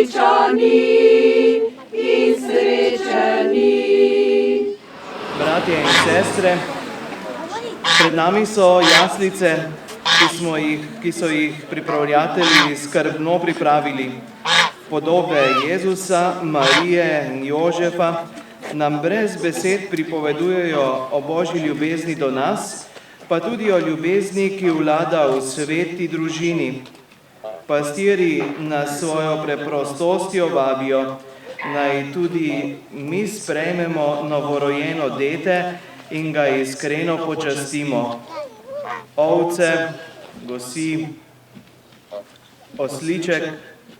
srečani in srečani. Bratje in sestre, pred nami so jaslice, ki so jih pripravljatelji skrbno pripravili. Podobe Jezusa, Marije in Jožefa nam brez besed pripovedujejo o Božji ljubezni do nas, pa tudi o ljubezni, ki vlada v sveti družini. Pastirji nas svojo preprostostjo vabijo, naj tudi mi sprejmemo novorojeno dete in ga iskreno počastimo. Ovce, gosi, osliček,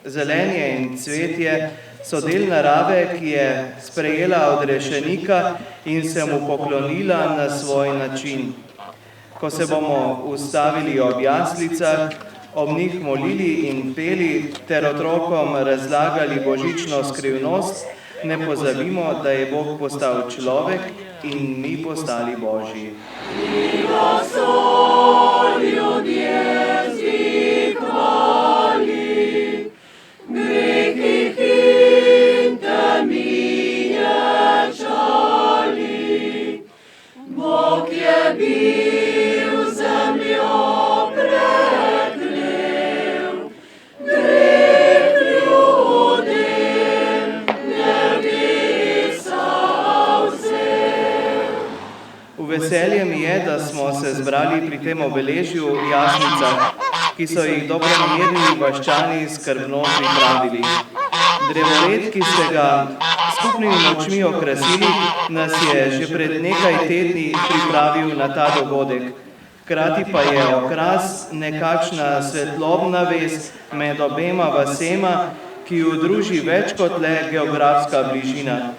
zelenje in cvetje so del narave, ki je sprejela odrešenika in se mu poklonila na svoj način. Ko se bomo ustavili ob jaslicah, ob njih molili in peli ter otrokom razlagali božično skrivnost, ne pozabimo, da je Bog postal človek in mi postali Božji. Krivo so ljudje zi hvali, grehih in teminje žali. Bog je bil zemljo preklel, greh ljudem nebesa vzel. V veselje mi je, da smo se zbrali pri tem obeležju v jaslicah, ki so jih dobronamerni vaščani skrbno pripravili. Drevored, ki ste ga skupnimi močmi okrasili, nas je že pred nekaj tedni pripravil na ta dogodek. Hkrati pa je okras nekakšna svetlobna vez med obema vasema, ki ju druži več kot le geografska bližina.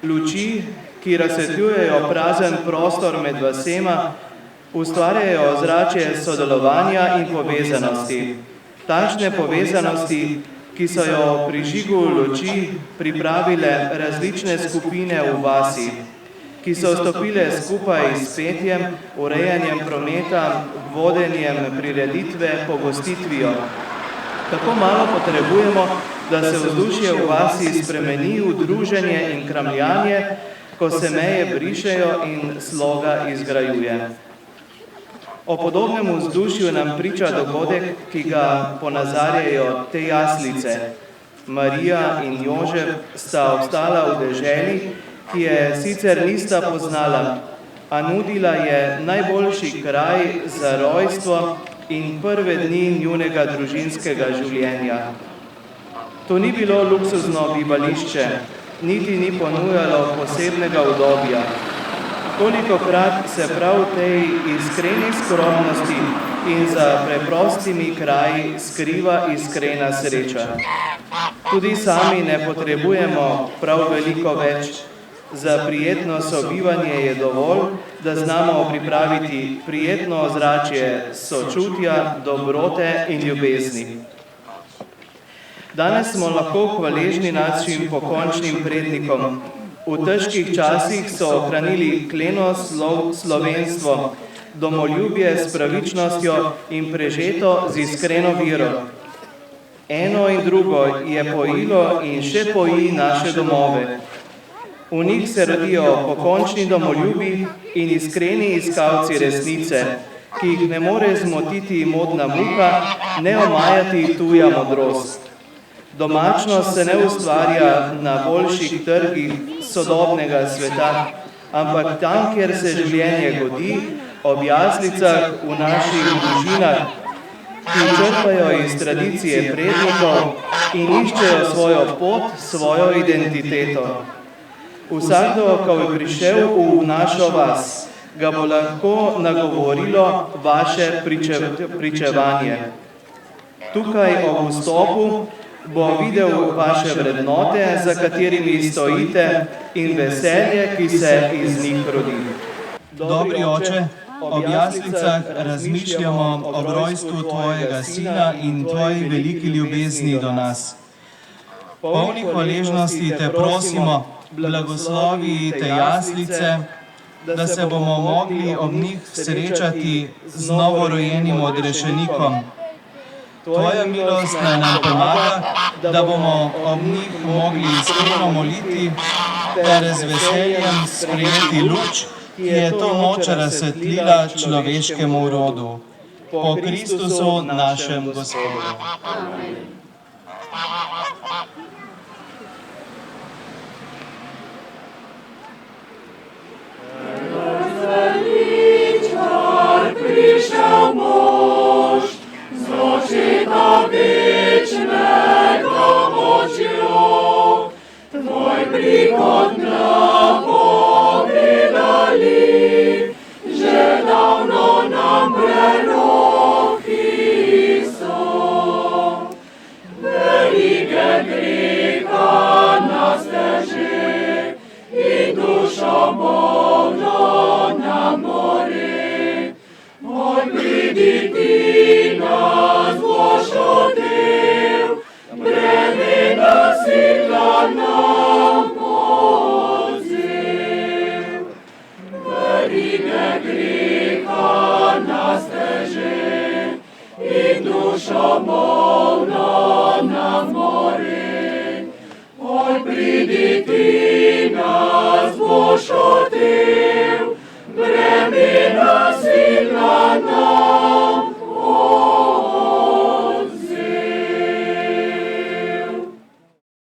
Luči, ki razsvetljujejo prazen prostor med vasema, ustvarjajo ozračje sodelovanja in povezanosti. Takšne povezanosti, ki so jo pri žigu luči pripravile različne skupine v vasi, ki so stopile skupaj s petjem, urejanjem prometa, vodenjem prireditve, pogostitvijo. Tako malo potrebujemo, da se vzdušje v vasi spremeni v druženje in kramljanje, ko se meje brišejo in sloga izgrajuje. O podobnem vzdušju nam priča dogodek, ki ga ponazarjajo te jaslice. Marija in Jožef sta obstala v deželi, ki je sicer nista poznala, a nudila je najboljši kraj za rojstvo in prve dni njunega družinskega življenja. To ni bilo luksuzno bivališče, niti ni ponujalo posebnega udobja. Kolikokrat se prav v tej iskreni skromnosti in za preprostimi kraji skriva iskrena sreča. Tudi sami ne potrebujemo prav veliko več. Za prijetno sobivanje je dovolj, da znamo pripraviti prijetno ozračje sočutja, dobrote in ljubezni. Danes smo lahko hvaležni našim pokončnim prednikom. V težkih časih so ohranili kleno slovenstvo, domoljubje s pravičnostjo in prežeto z iskreno vero. Eno in drugo je pojilo in še poji naše domove. V njih se rodijo pokončni domoljubi in iskreni iskalci resnice, ki jih ne more zmotiti modna muha, ne omajati tuja modrost. Domačnost se ne ustvarja na boljših trgih sodobnega sveta, ampak tam, kjer se življenje godi, ob jaslicah v naših družinah, ki črpajo iz tradicije prednikov in iščejo svojo pot, svojo identiteto. Vsakdo, ko je prišel v našo vas, ga bo lahko nagovorilo vaše pričevanje. Tukaj ob vstopu bo videl vaše vrednote, za katerimi stojite, in veselje, ki se iz njih rodi. Dobri oče, ob jaslicah razmišljamo o rojstvu tvojega sina in tvoji veliki ljubezni do nas. Polni hvaležnosti te prosimo, blagoslovi te jaslice, da se bomo mogli ob njih srečati z novorojenim odrešenikom. Tvoja milost naj nam pomaga, da bomo ob njih mogli iskreno moliti ter z veseljem sprejeti luč, ki je to noč razsvetlila človeškemu rodu. Po Kristusu našem Gospodu. Prišel mož, z očeta večnega močjo, tvoj prihod napovedali, že davno nam preroki so. Velike greha nas teže in dušo bolno nam more. Oj, pridi ti nas boš odel, bremena sila nam odzel. Verige greha nas teže in dušo bolno nam more. Oj, pridi ti